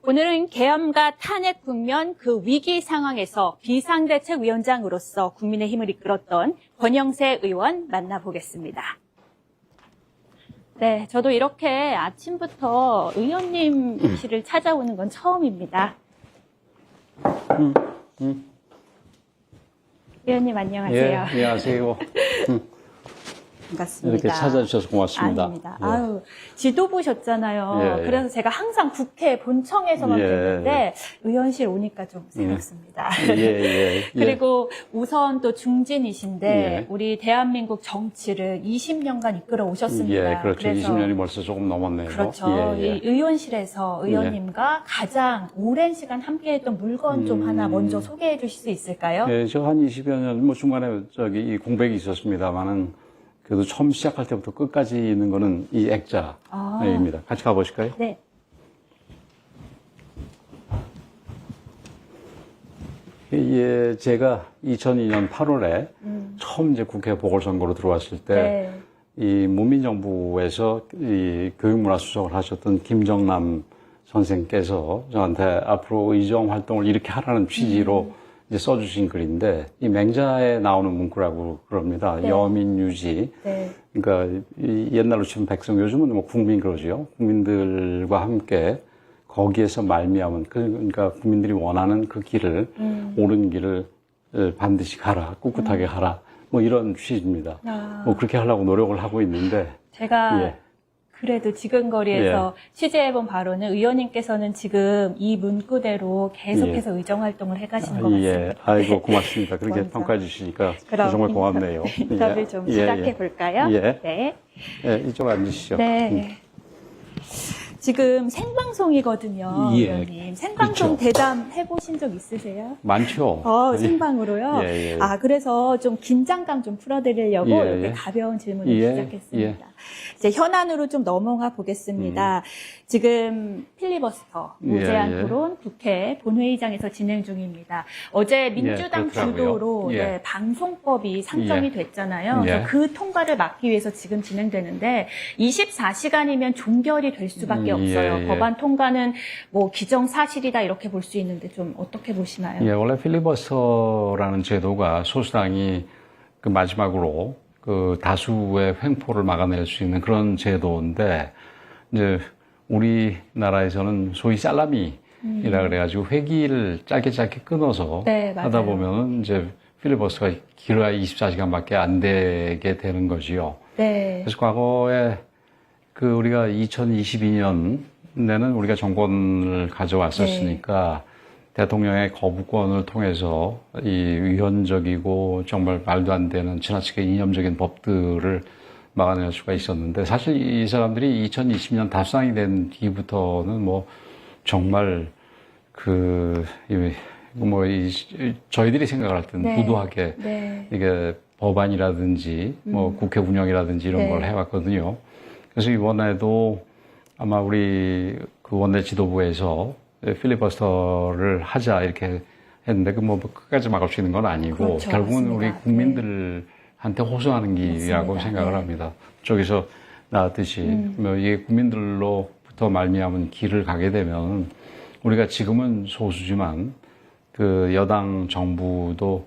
오늘은 계엄과 탄핵 국면 그 위기 상황에서 비상대책위원장으로서 국민의힘을 이끌었던 권영세 의원 만나보겠습니다. 네, 저도 이렇게 아침부터 의원님실을 찾아오는 건 처음입니다. 의원님 안녕하세요. 예, 안녕하세요. 반갑습니다. 이렇게 찾아주셔서 고맙습니다. 아닙니다. 예. 아유, 지도 보셨잖아요. 예, 예. 그래서 제가 항상 국회 본청에서만 예, 뵀는데 의원실 오니까 좀 새롭습니다. 예. 그리고 우선 또 중진이신데 예. 우리 대한민국 정치를 20년간 이끌어 오셨습니다. 예, 그렇죠. 그래서 20년이 벌써 조금 넘었네요. 그렇죠. 예. 이 의원실에서 의원님과 가장 오랜 시간 함께했던 물건 좀 하나 먼저 소개해 주실 수 있을까요? 예, 저 한 20여 년, 중간에 이 공백이 있었습니다만은 그래도 처음 시작할 때부터 끝까지 있는 거는 이 액자입니다. 같이 가보실까요? 네. 예, 제가 2002년 8월에 처음 이제 국회 보궐선거로 들어왔을 때, 이 문민정부에서 이 교육문화수석을 하셨던 김정남 선생께서 저한테 앞으로 의정 활동을 이렇게 하라는 취지로 이제 써주신 글인데, 이 맹자에 나오는 문구라고 그럽니다. 네. 여민유지. 네. 그러니까 이 옛날로 치면 백성, 요즘은 뭐 국민 그러죠. 국민들과 함께 거기에서 말미암은, 그러니까 국민들이 원하는 그 길을, 옳은 길을 반드시 가라, 꿋꿋하게 가라. 뭐 이런 취지입니다. 뭐 그렇게 하려고 노력을 하고 있는데. 제가 예. 그래도 지금거리에서 취재해본 바로는 의원님께서는 지금 이 문구대로 계속해서 의정활동을 해가시는 것 같습니다. 예. 아이고, 고맙습니다. 그렇게 먼저. 평가해 주시니까 그럼 정말 고맙네요. 인터뷰 좀 시작해 볼까요? 예. 네. 예, 이쪽 앉으시죠. 네. 지금 생방송이거든요, 예. 의원님. 생방송 그렇죠. 대담 해보신 적 있으세요? 많죠. 생방으로요? 예. 그래서 좀 긴장감 좀 풀어드리려고 이렇게 가벼운 질문을 시작했습니다. 이제 현안으로 좀 넘어가 보겠습니다. 지금 필리버스터, 무제한 예. 토론 국회 본회의장에서 진행 중입니다. 어제 민주당 그렇더라고요. 주도로 예. 방송법이 상정이 됐잖아요. 예. 그래서 그 통과를 막기 위해서 지금 진행되는데 24시간이면 종결이 될 수밖에 없어요. 예. 법안 통과는 뭐 기정사실이다 이렇게 볼 수 있는데 좀 어떻게 보시나요? 예, 원래 필리버스터라는 제도가 소수당이 그 마지막으로 그 다수의 횡포를 막아낼 수 있는 그런 제도인데, 이제 우리나라에서는 소위 살라미이라 그래가지고 회기를 짧게 끊어서 하다 보면은 이제 필리버스터가 길어야 24시간밖에 안 되게 되는 거지요. 네. 그래서 과거에 그 우리가 2022년에는 우리가 정권을 가져왔었으니까 대통령의 거부권을 통해서 이 위헌적이고 정말 말도 안 되는 지나치게 이념적인 법들을 막아낼 수가 있었는데, 사실 이 사람들이 2020년 다수당이 된 뒤부터는 뭐 정말 저희들이 생각할 때는 부도하게 이게 법안이라든지 뭐 국회 운영이라든지 이런 걸 해왔거든요. 그래서 이번에도 아마 우리 그 원내 지도부에서 필리버스터를 하자 이렇게 했는데, 뭐 끝까지 막을 수 있는 건 아니고, 그렇죠, 결국은 맞습니다. 우리 국민들한테 호소하는 길이라고 맞습니다. 생각을 합니다. 저기서 나왔듯이 뭐 이게 국민들로부터 말미암은 길을 가게 되면, 우리가 지금은 소수지만 그 여당 정부도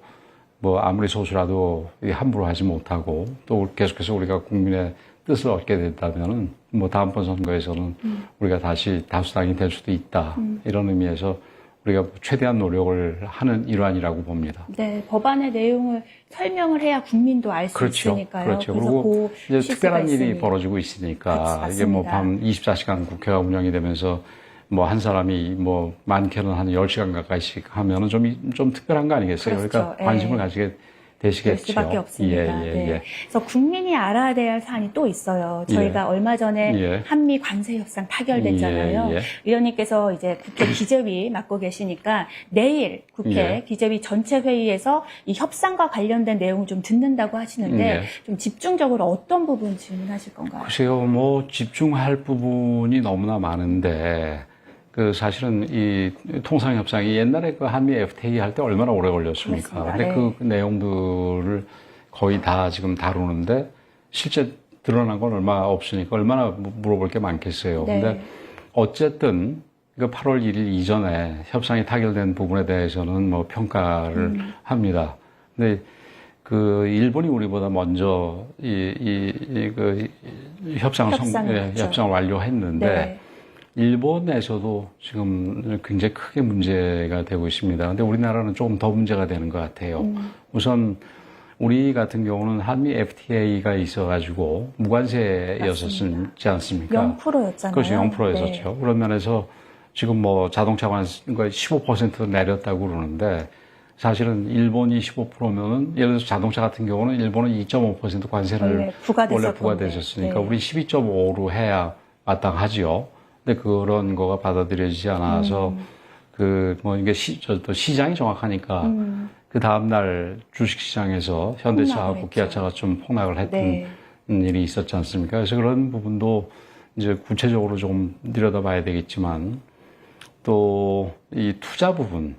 뭐 아무리 소수라도 함부로 하지 못하고, 또 계속해서 우리가 국민의 뜻을 얻게 된다면은 뭐 다음번 선거에서는 우리가 다시 다수당이 될 수도 있다. 이런 의미에서 우리가 최대한 노력을 하는 일환이라고 봅니다. 네, 법안의 내용을 설명을 해야 국민도 알 수 있으니까요. 그렇죠. 그래서 그리고 이제 특별한 일이 있습니다. 벌어지고 있으니까, 그치, 이게 뭐 밤 24시간 국회가 운영이 되면서 뭐 한 사람이 뭐 많게는 한 10시간 가까이씩 하면은 좀 특별한 거 아니겠어요? 그렇죠. 그러니까 관심을 가지게 되시겠죠. 될 수밖에 없습니다. 그래서 국민이 알아야 될 사안이 또 있어요. 저희가 얼마 전에 한미 관세 협상 타결됐잖아요. 의원님께서 이제 국회 기재위 맡고 계시니까 내일 국회 기재위 전체 회의에서 이 협상과 관련된 내용을 좀 듣는다고 하시는데 좀 집중적으로 어떤 부분 질문하실 건가요? 글쎄요, 뭐 집중할 부분이 너무나 많은데, 그 사실은 이 통상협상이 옛날에 그 한미 FTA 할 때 얼마나 오래 걸렸습니까? 그렇습니다. 근데 그 내용들을 거의 다 지금 다루는데 실제 드러난 건 얼마 없으니까 얼마나 물어볼 게 많겠어요. 근데 어쨌든 그 8월 1일 이전에 협상이 타결된 부분에 대해서는 뭐 평가를 합니다. 근데 그 일본이 우리보다 먼저 그 협상을 완료했는데 네. 일본에서도 지금 굉장히 크게 문제가 되고 있습니다. 근데 우리나라는 조금 더 문제가 되는 것 같아요. 우선 우리 같은 경우는 한미 FTA가 있어가지고 무관세였었지 않습니까? 0%였잖아요. 그것이 0%였었죠. 네. 그런 면에서 지금 뭐 자동차 관세 15% 내렸다고 그러는데 사실은 일본이 15%면은 예를 들어서 자동차 같은 경우는 일본은 2.5% 관세를 원래 부과됐었으니까 네. 우리 12.5로 해야 마땅하지요. 근데 그런 거가 받아들여지지 않아서 뭐 이게 또 시장이 정확하니까 그 다음날 주식시장에서 현대차하고 기아차가 좀 폭락을 했던 네. 일이 있었지 않습니까? 그래서 그런 부분도 이제 구체적으로 좀 들여다봐야 되겠지만 또 이 투자 부분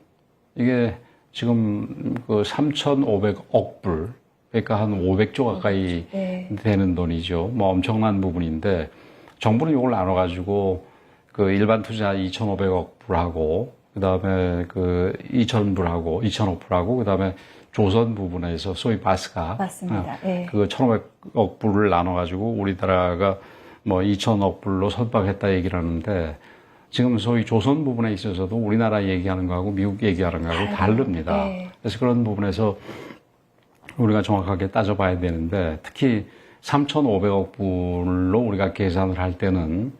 이게 지금 그 3,500억 불 그러니까 한 500조 가까이 네. 되는 돈이죠. 뭐 엄청난 부분인데 정부는 이걸 나눠가지고 그 일반 투자 2,500억 불하고 그다음에 그 2,000불하고 2,000억 불하고 그다음에 조선 부분에서 소위 바스가 맞습니다. 네. 그 1,500억 불을 나눠가지고 우리나라가 뭐 2,000억 불로 선박했다 얘기를 하는데 지금 소위 조선 부분에 있어서도 우리나라 얘기하는 거하고 미국 얘기하는 거하고 다릅니다. 네. 그래서 그런 부분에서 우리가 정확하게 따져봐야 되는데 특히 3,500억 불로 우리가 계산을 할 때는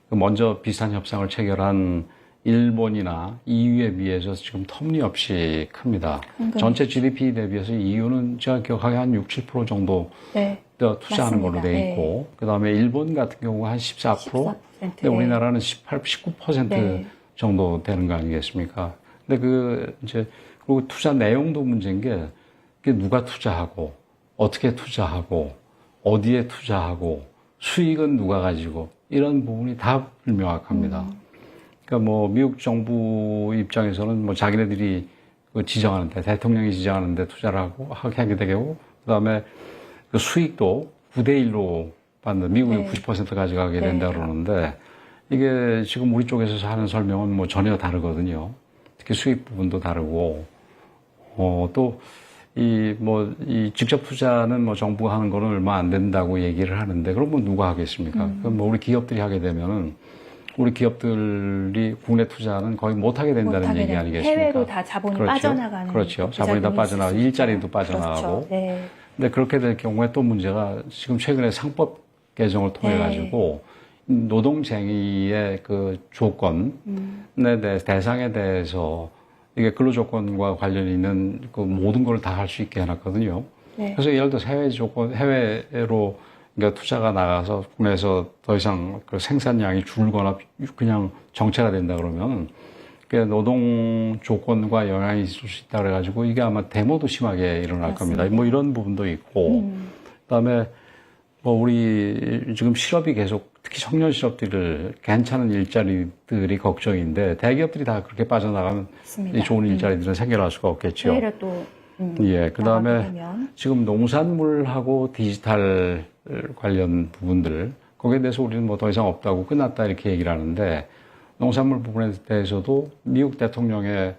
먼저 비슷한 협상을 체결한 일본이나 EU에 비해서 지금 터무니없이 큽니다. 전체 GDP 대비해서 EU는 제가 기억하기에 한 6, 7% 정도 네. 투자하는 걸로 돼 있고, 네. 그 다음에 일본 같은 경우가 한 14%, 근데 우리나라는 18, 19% 네. 정도 되는 거 아니겠습니까? 근데 그리고 투자 내용도 문제인 게, 그게 누가 투자하고, 어떻게 투자하고, 어디에 투자하고, 수익은 누가 가지고, 이런 부분이 다 불명확합니다. 그러니까 뭐, 미국 정부 입장에서는 뭐 자기네들이 지정하는데, 대통령이 지정하는데 투자를 하게 되고, 그 다음에 그 수익도 9대1로 받는, 미국이 네. 90% 가져가게 네. 된다 그러는데, 이게 지금 우리 쪽에서 하는 설명은 뭐 전혀 다르거든요. 특히 수익 부분도 다르고, 이 직접 투자는 뭐 정부가 하는 거는 얼마 안 된다고 얘기를 하는데, 그러면 누가 하겠습니까? 그럼 뭐 우리 기업들이 하게 되면은, 우리 기업들이 국내 투자는 거의 못하게 된다는 얘기 아니겠습니까? 해외로 다 자본이 그렇죠. 빠져나가는. 그렇죠. 자본이 다 빠져나가고, 일자리도 빠져나가고. 그렇죠. 네. 근데 그렇게 될 경우에 또 문제가 지금 최근에 상법 개정을 통해가지고, 노동쟁의의 그 조건에 대해서, 대상에 대해서 이게 근로조건과 관련이 있는 그 모든 걸 다 할 수 있게 해놨거든요. 네. 그래서 예를 들어서 해외로 그러니까 투자가 나가서 국내에서 더 이상 그 생산량이 줄거나 그냥 정체가 된다 그러면 노동 조건과 영향이 있을 수 있다 그래가지고 이게 아마 데모도 심하게 일어날 맞습니다. 겁니다. 뭐 이런 부분도 있고, 그다음에 뭐 우리 지금 실업이 계속 특히 청년 실업들을 괜찮은 일자리들이 걱정인데 대기업들이 다 그렇게 빠져나가면 이 좋은 일자리들은 생겨날 수가 없겠죠. 오히려 또 그다음에 지금 농산물하고 디지털 관련 부분들 거기에 대해서 우리는 뭐 더 이상 없다고 끝났다 이렇게 얘기를 하는데 농산물 부분에 대해서도 미국 대통령의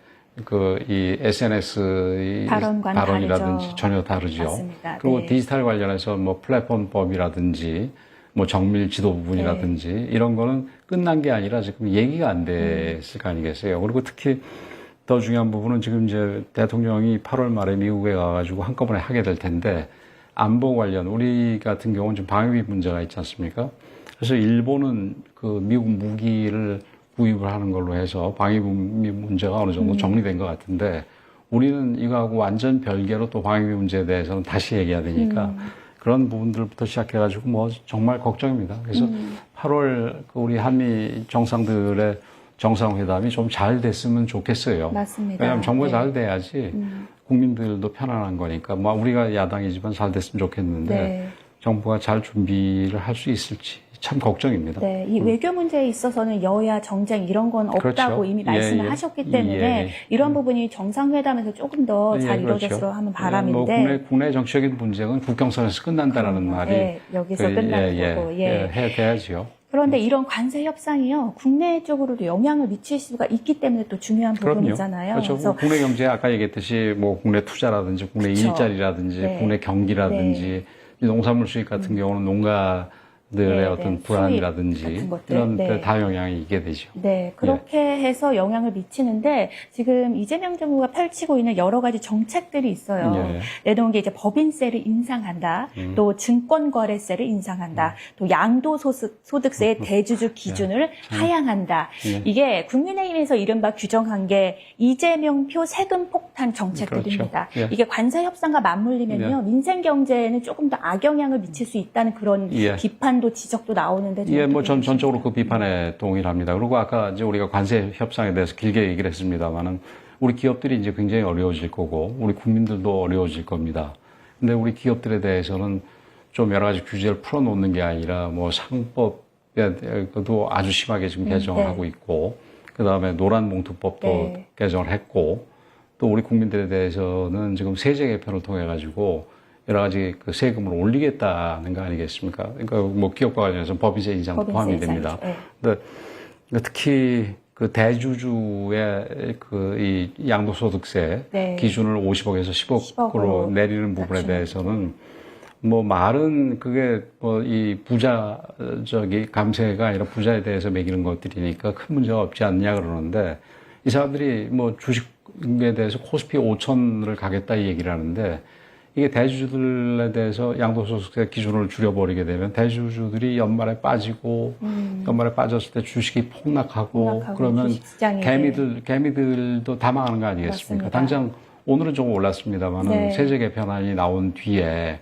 이 SNS 발언이라든지 다르죠. 전혀 다르죠. 맞습니다. 그리고 네. 디지털 관련해서 뭐 플랫폼법이라든지 뭐 정밀 지도 부분이라든지 이런 거는 끝난 게 아니라 지금 얘기가 안 됐을 거 아니겠어요. 그리고 특히 더 중요한 부분은 지금 이제 대통령이 8월 말에 미국에 가가지고 한꺼번에 하게 될 텐데 안보 관련 우리 같은 경우는 좀 방위비 문제가 있지 않습니까? 그래서 일본은 그 미국 무기를 구입을 하는 걸로 해서 방위비 문제가 어느 정도 정리된 것 같은데 우리는 이거하고 완전 별개로 또 방위비 문제에 대해서는 다시 얘기해야 되니까 그런 부분들부터 시작해가지고 뭐 정말 걱정입니다. 그래서 8월 그 우리 한미 정상들의 정상회담이 좀 잘 됐으면 좋겠어요. 맞습니다. 왜냐하면 정부가 네. 잘 돼야지 국민들도 편안한 거니까 뭐 우리가 야당이지만 잘 됐으면 좋겠는데 네. 정부가 잘 준비를 할 수 있을지 참 걱정입니다. 네, 이 외교 문제에 있어서는 여야 정쟁 이런 건 없다고 그렇죠. 이미 말씀을 하셨기 때문에 이런 부분이 정상회담에서 조금 더 잘 이루어졌으면 그렇죠. 하는 바람인데 뭐 국내 정치적인 문제는 국경선에서 끝난다라는 말이 여기서 끝나는 거고 해야지요. 그런데 이런 관세 협상이요, 국내 쪽으로도 영향을 미칠 수가 있기 때문에 또 중요한 부분이잖아요. 그렇죠. 그래서 국내 경제 아까 얘기했듯이 뭐 국내 투자라든지 국내 그렇죠. 일자리라든지 네. 국내 경기라든지 이 농산물 수입 같은 경우는 농가들의 어떤 불안이라든지 이런 데 다 영향이 있게 되죠. 네, 그렇게 해서 영향을 미치는데 지금 이재명 정부가 펼치고 있는 여러 가지 정책들이 있어요. 내놓은 게 이제 법인세를 인상한다, 또 증권거래세를 인상한다, 또 양도소득세의 대주주 기준을 하향한다. 이게 국민의힘에서 이른바 규정한 게 이재명표 세금 폭탄 정책들입니다. 그렇죠. 이게 관세 협상과 맞물리면요, 민생 경제에는 조금 더 악영향을 미칠 수 있다는 그런 비판도 지적도 나오는데. 예, 뭐 전적으로 그 비판에 동의합니다. 그리고 아까 이제 우리가 관세 협상에 대해서 길게 얘기를 했습니다만은 우리 기업들이 이제 굉장히 어려워질 거고 우리 국민들도 어려워질 겁니다. 근데 우리 기업들에 대해서는 좀 여러 가지 규제를 풀어놓는 게 아니라 뭐 상법에도 아주 심하게 지금 개정하고 있고, 그 다음에 노란봉투법도 개정을 했고, 또 우리 국민들에 대해서는 지금 세제 개편을 통해 가지고 여러 가지 그 세금을 올리겠다는 거 아니겠습니까? 그러니까 뭐 기업과 관련해서 법인세 인상도 포함이 됩니다. 근데 특히 그 대주주의 그 이 양도소득세 기준을 50억에서 10억으로 내리는 부분에 대해서는 뭐 말은 그게 뭐 이 감세가 아니라 부자에 대해서 매기는 것들이니까 큰 문제가 없지 않냐 그러는데, 이 사람들이 뭐 주식에 대해서 코스피 5천을 가겠다 이 얘기를 하는데, 이게 대주주들에 대해서 양도소득세 기준을 줄여버리게 되면 대주주들이 연말에 빠지고, 연말에 빠졌을 때 주식이 폭락하고 그러면 개미들도 다 망하는 거 아니겠습니까? 맞습니다. 당장 오늘은 조금 올랐습니다만 세제 개편안이 나온 뒤에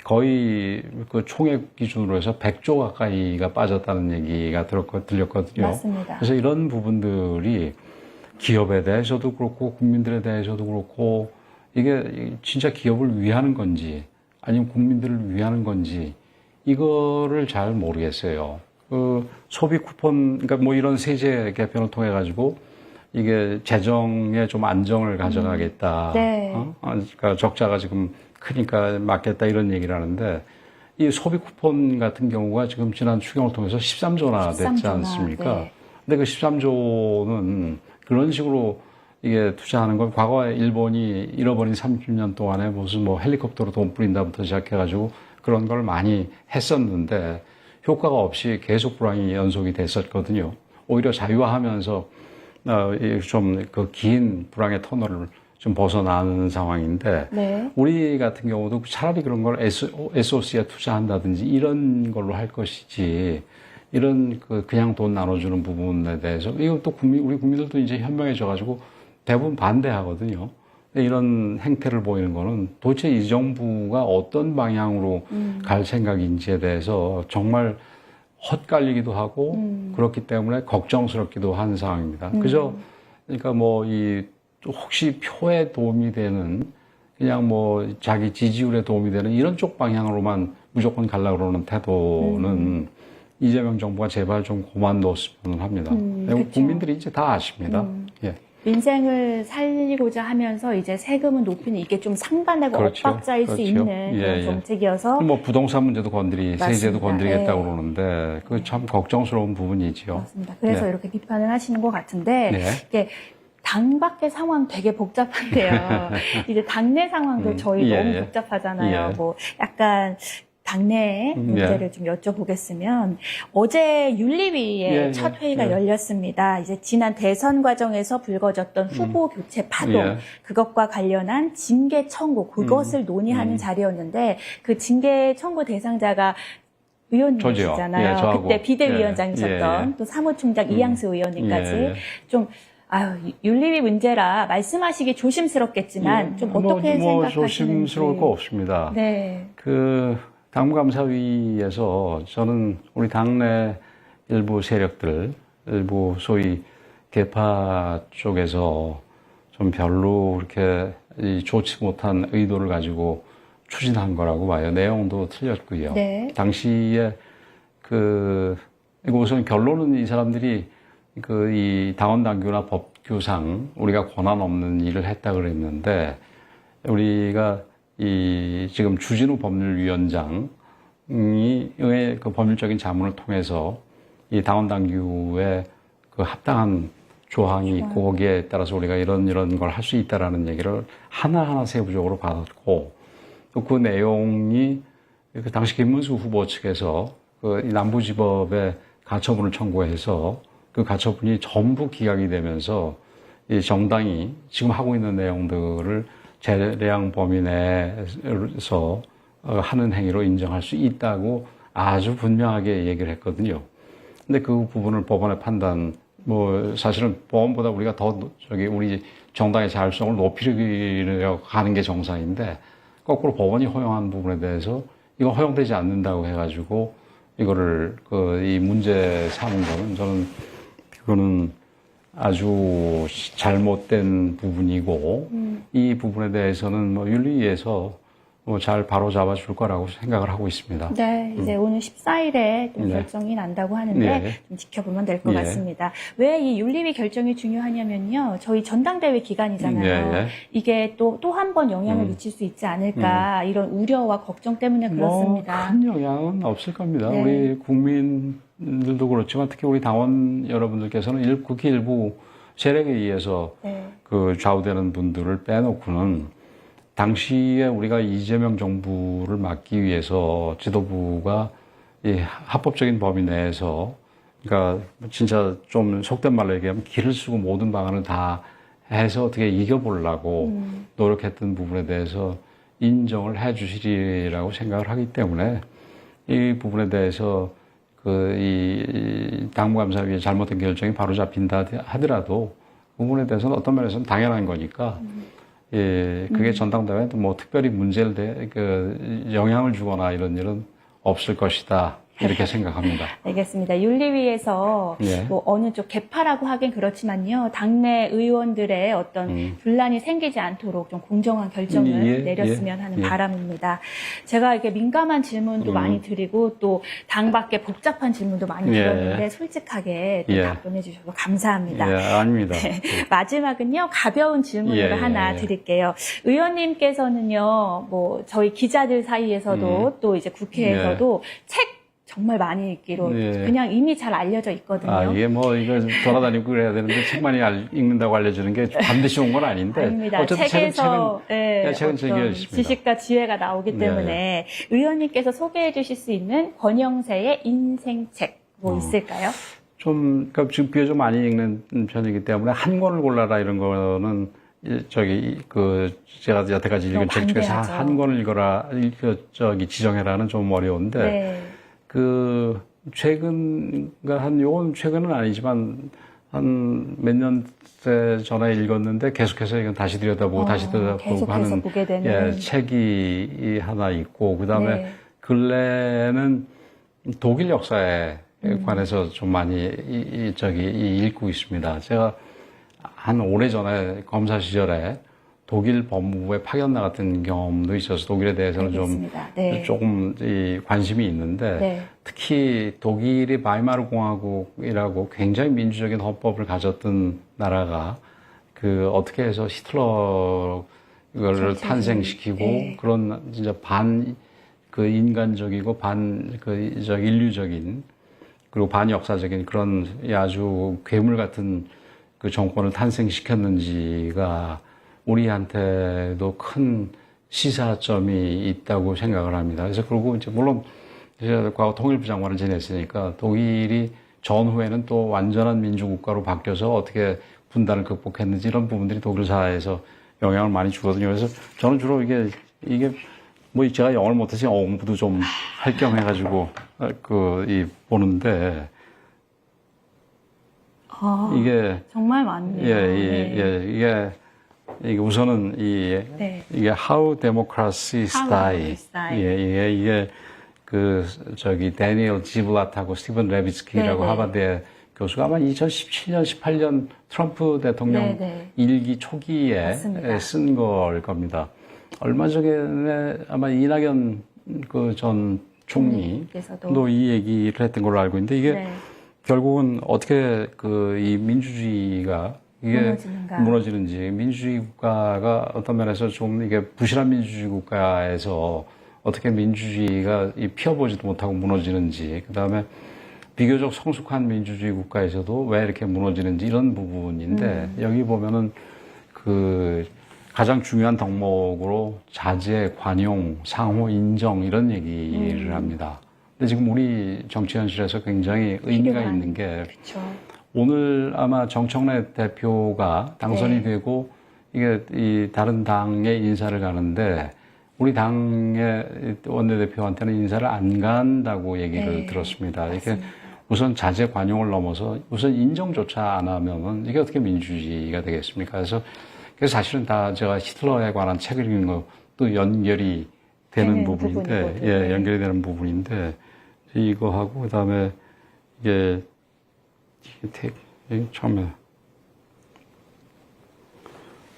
거의 그 총액 기준으로 해서 100조 가까이가 빠졌다는 얘기가 들렸거든요. 맞습니다. 그래서 이런 부분들이 기업에 대해서도 그렇고 국민들에 대해서도 그렇고 이게 진짜 기업을 위하는 건지 아니면 국민들을 위하는 건지 이거를 잘 모르겠어요. 그 소비 쿠폰, 그러니까 뭐 이런 세제 개편을 통해 가지고 이게 재정에 좀 안정을 가져가겠다. 그러니까 적자가 지금 크니까 막겠다 이런 얘기를 하는데, 이 소비 쿠폰 같은 경우가 지금 지난 추경을 통해서 13조나 됐지 않습니까? 근데 그 13조는 그런 식으로 이게 투자하는 건 과거에 일본이 잃어버린 30년 동안에 무슨 뭐 헬리콥터로 돈 뿌린다부터 시작해가지고 그런 걸 많이 했었는데 효과가 없이 계속 불황이 연속이 됐었거든요. 오히려 자유화하면서 좀 그 긴 불황의 터널을 좀 벗어나는 상황인데, 우리 같은 경우도 차라리 그런 걸 SOC에 투자한다든지 이런 걸로 할 것이지, 이런 그냥 돈 나눠주는 부분에 대해서 이것도 우리 국민들도 이제 현명해져가지고 대부분 반대하거든요. 이런 행태를 보이는 거는 도대체 이 정부가 어떤 방향으로 갈 생각인지에 대해서 정말 헛갈리기도 하고 그렇기 때문에 걱정스럽기도 한 상황입니다. 그러니까 뭐 혹시 표에 도움이 되는, 그냥 뭐 자기 지지율에 도움이 되는 이런 쪽 방향으로만 무조건 가려고 그러는 태도는 이재명 정부가 제발 좀 그만뒀으면 합니다. 국민들이 이제 다 아십니다. 민생을 살리고자 하면서 이제 세금은 높이는 이게 좀 상반되고 엇박자일 수 있는 그런 정책이어서, 뭐 부동산 문제도 세제도 건드리겠다고 그러는데 그 참 걱정스러운 부분이지요. 맞습니다. 그래서 이렇게 비판을 하시는 것 같은데, 이게 당 밖의 상황 되게 복잡한데요. 이제 당내 상황도 저희 너무 복잡하잖아요. 뭐 약간 당내 문제를 좀 여쭤보겠으면, 어제 윤리위의 첫 회의가 열렸습니다. 이제 지난 대선 과정에서 불거졌던 후보 교체 파동, 그것과 관련한 징계 청구, 그것을 논의하는 자리였는데, 그 징계 청구 대상자가 의원님이시잖아요. 그때 비대위원장이셨던 또 사무총장 이양수 의원님까지 좀, 윤리위 문제라 말씀하시기 조심스럽겠지만 좀 어떻게 생각하시는지. 조심스러울 거 없습니다. 그 당무감사위에서 저는 우리 당내 일부 세력들, 일부 소위 개파 쪽에서 좀 별로 그렇게 좋지 못한 의도를 가지고 추진한 거라고 봐요. 내용도 틀렸고요. 당시에 우선 결론은 이 사람들이 이 당원당규나 법규상 우리가 권한 없는 일을 했다 그랬는데, 우리가 지금 주진우 법률위원장이 그 법률적인 자문을 통해서 이 당원 당규에 그 합당한 조항이 있고 거기에 따라서 우리가 이런 걸 할 수 있다라는 얘기를 하나하나 세부적으로 받았고 또 그 내용이 그 당시 김문수 후보 측에서 그 남부지법에 가처분을 청구해서 그 가처분이 전부 기각이 되면서 이 정당이 지금 하고 있는 내용들을 재량 범위 내에서 하는 행위로 인정할 수 있다고 아주 분명하게 얘기를 했거든요. 근데 그 부분을 법원의 판단, 사실은 법원보다 우리가 더 우리 정당의 자율성을 높이려고 하는 게 정상인데, 거꾸로 법원이 허용한 부분에 대해서 이거 허용되지 않는다고 해가지고, 이거를, 이 문제 삼은 거는 저는, 그거는 아주 잘못된 부분이고, 이 부분에 대해서는 윤리위에서 잘 바로 잡아줄 거라고 생각을 하고 있습니다. 네, 이제 오늘 14일에 좀 결정이 난다고 하는데 좀 지켜보면 될 것 같습니다. 왜 이 윤리위 결정이 중요하냐면요, 저희 전당대회 기간이잖아요. 이게 또 한 번 영향을 미칠 수 있지 않을까 이런 우려와 걱정 때문에 그렇습니다. 큰 영향은 없을 겁니다. 우리 국민들도 그렇지만 특히 우리 당원 여러분들께서는 국회 일부 세력에 의해서 그 좌우되는 분들을 빼놓고는 당시에 우리가 이재명 정부를 막기 위해서 지도부가 이 합법적인 범위 내에서, 그러니까 진짜 좀 속된 말로 얘기하면 기를 쓰고 모든 방안을 다 해서 어떻게 이겨보려고 노력했던 부분에 대해서 인정을 해 주시리라고 생각을 하기 때문에 이 부분에 대해서 이 당무감사위의 잘못된 결정이 바로 잡힌다 하더라도 그 부분에 대해서는 어떤 면에서는 당연한 거니까 그게 전당대회에 뭐 특별히 문제를 영향을 주거나 이런 일은 없을 것이다. 이렇게 생각합니다. 알겠습니다. 윤리위에서 뭐 어느 쪽 개파라고 하긴 그렇지만요, 당내 의원들의 어떤 분란이 생기지 않도록 좀 공정한 결정을 내렸으면 하는 바람입니다. 제가 이렇게 민감한 질문도 많이 드리고 또 당 밖에 복잡한 질문도 많이 드렸는데 솔직하게 또 답변해 주셔서 감사합니다. 아닙니다. 마지막은요, 가벼운 질문으로 하나 드릴게요. 의원님께서는요, 뭐 저희 기자들 사이에서도 또 이제 국회에서도 책 정말 많이 읽기로 그냥 이미 잘 알려져 있거든요. 이게 이거 돌아다니고 그래야 되는데 책 많이 읽는다고 알려주는 게 반드시 온 건 아닌데. 아닙니다. 어쨌든 책에서 책은 어떤 지식과 지혜가 나오기 때문에 의원님께서 소개해 주실 수 있는 권영세의 인생책 뭐 있을까요? 그러니까 지금 비교적 많이 읽는 편이기 때문에 한 권을 골라라 이런 거는 제가 여태까지 읽은 책 중에서 한 권을 읽어라, 지정해라는 좀 어려운데. 최근은 아니지만, 한 몇 년째 전에 읽었는데, 계속해서 이건 다시 들여다보고, 다시 들여다보고 하는, 보게 되는. 책이 하나 있고, 그 다음에 근래에는 독일 역사에 관해서 좀 많이, 읽고 있습니다. 제가 한 오래전에 검사 시절에 독일 법무부에 파견 나갔던 경험도 있어서 독일에 대해서는 조금 관심이 있는데 특히 독일이 바이마르 공화국이라고 굉장히 민주적인 헌법을 가졌던 나라가 어떻게 해서 히틀러를 탄생시키고 그런 진짜 인간적이고 인류적인 그리고 반역사적인 그런 아주 괴물 같은 그 정권을 탄생시켰는지가 우리한테도 큰 시사점이 있다고 생각을 합니다. 그래서 그리고 물론 제가 과거 통일부 장관을 지냈으니까 독일이 전후에는 또 완전한 민주국가로 바뀌어서 어떻게 분단을 극복했는지 이런 부분들이 독일 사회에서 영향을 많이 주거든요. 그래서 저는 주로 이게 제가 영어를 못해서 영어 공부도 좀 할 겸 해가지고 보는데 이게 정말 많네요. 이게 우선은 이게 How Democracies Die. 이게 데니엘 지블랏하고 스티븐 레비츠키라고 하버드의 교수가 아마 2017년, 18년 트럼프 대통령 일기 초기에 쓴 걸 겁니다. 얼마 전에 아마 이낙연 전 총리도 이 얘기를 했던 걸로 알고 있는데 이게 결국은 어떻게 이 민주주의가 이게 무너지는지, 민주주의 국가가 어떤 면에서 좀 이게 부실한 민주주의 국가에서 어떻게 민주주의가 피어보지도 못하고 무너지는지, 그 다음에 비교적 성숙한 민주주의 국가에서도 왜 이렇게 무너지는지 이런 부분인데 여기 보면은 그 가장 중요한 덕목으로 자제, 관용, 상호 인정 이런 얘기를 합니다. 근데 지금 우리 정치 현실에서 굉장히 의미가 있는 게 그쵸. 오늘 아마 정청래 대표가 당선이 되고 이게 이 다른 당의 인사를 가는데 우리 당의 원내대표한테는 인사를 안 간다고 얘기를 들었습니다. 이렇게 우선 자제 관용을 넘어서 우선 인정조차 안 하면은 이게 어떻게 민주주의가 되겠습니까? 그래서 사실은 다 제가 히틀러에 관한 책을 읽은 것도 연결이 되는 부분인데, 예, 연결이 되는 부분인데, 이거하고, 그 다음에, 이게 처음에,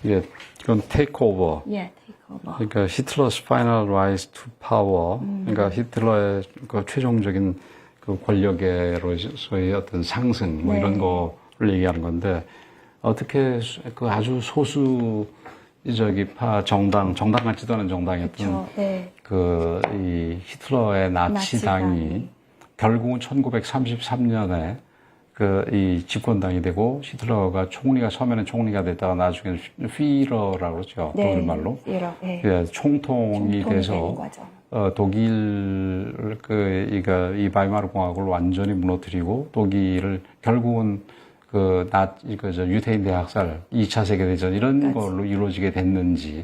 이건 테이크오버. 예, 테이크오버. 그러니까 히틀러's final rise to power. 그러니까 히틀러의 그 최종적인 그 권력에서의 어떤 상승, 뭐 이런 거를 얘기하는 건데, 어떻게 그 아주 소수적이파 정당 같지도 않은 정당이었던 그 이 히틀러의 나치당이 결국은 1933년에 그 이 집권당이 되고 히틀러가 처음에는 총리가 됐다가 나중에는 피러라고 그러죠. 독일말로. 예, 총통이 돼서 독일 이 바이마르 공화국을 완전히 무너뜨리고 독일을 결국은 유태인 대학살, 2차 세계대전 이런 걸로 이루어지게 됐는지,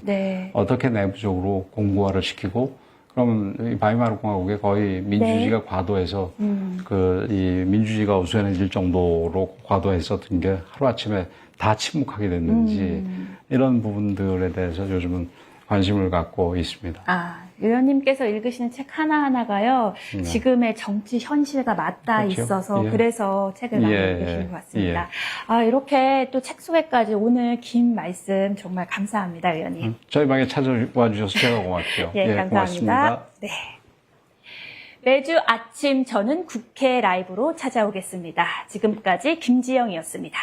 어떻게 내부적으로 공고화를 시키고, 그러면 이 바이마르 공화국에 거의 민주주의가 과도해서, 이 민주주의가 우수해질 정도로 과도했었던 게 하루아침에 다 침묵하게 됐는지, 이런 부분들에 대해서 요즘은 관심을 갖고 있습니다. 의원님께서 읽으시는 책 하나하나가요, 지금의 정치 현실과 맞닿아 있어서 그래서 책을 많이 읽으시는 것 같습니다. 이렇게 또 책 소개까지 오늘 긴 말씀 정말 감사합니다, 의원님. 저희 방에 찾아와 주셔서 제가 고맙죠. 감사합니다. 고맙습니다. 네. 매주 아침 저는 국회 라이브로 찾아오겠습니다. 지금까지 김지영이었습니다.